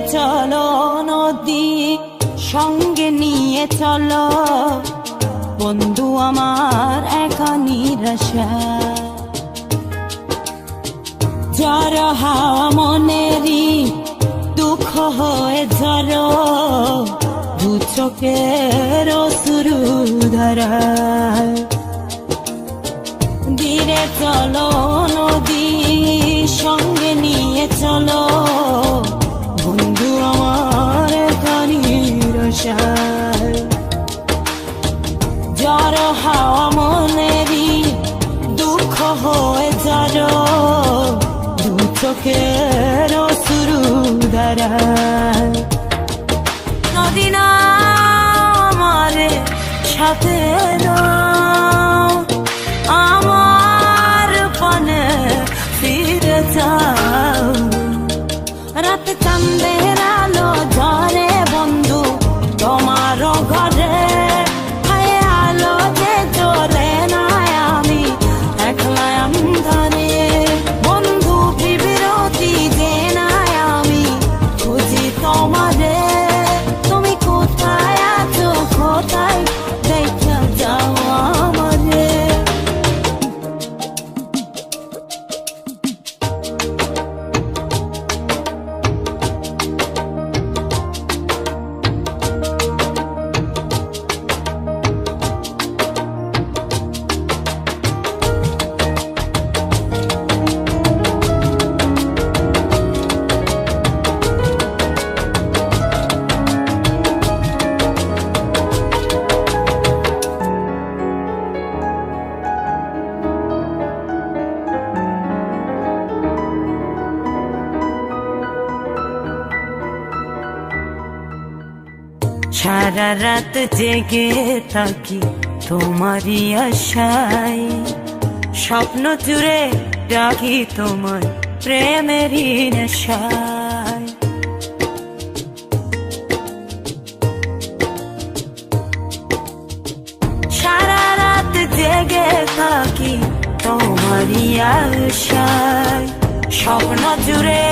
চলো নদী সঙ্গে নিয়ে চলো বন্ধু আমার একা নিরাশা ঝড় হাওয়া মনেরই দুঃখ হয়ে ঝড় দু চোখের অশ্রু ধারা ধীরে চলো নদী সঙ্গে নিয়ে চলো বন্ধু আমার একা নিরাশা ঝড় হাওয়া মনেরই দুঃখ হয়ে ঝড় দু চোখের অশ্রু ধারা নদী না আমারে সাথে নাও আমার পানে ফিরে যাও রাত চাঁদের আলো ঝরে বন্ধু তোমার ঘরে হায় আলো যে জ্বলে না আমি একলা ধরে বন্ধু বিরতি যে না আমি খুঁজি তোমারে তুমি কোথায় আছো কোথায় দেখা যাও আমারে সারা রাত জেগে থাকি তোমারই আশায় স্বপ্ন জুড়ে রাখি তোমার প্রেমেরই নেশায় সারা রাত জেগে থাকি তোমারই আশায় স্বপ্ন জুড়ে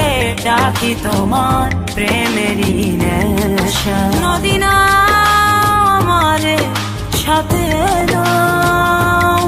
ডাকি তোমার প্রেমেরই নেশা নদী না আমারে সাথে নাও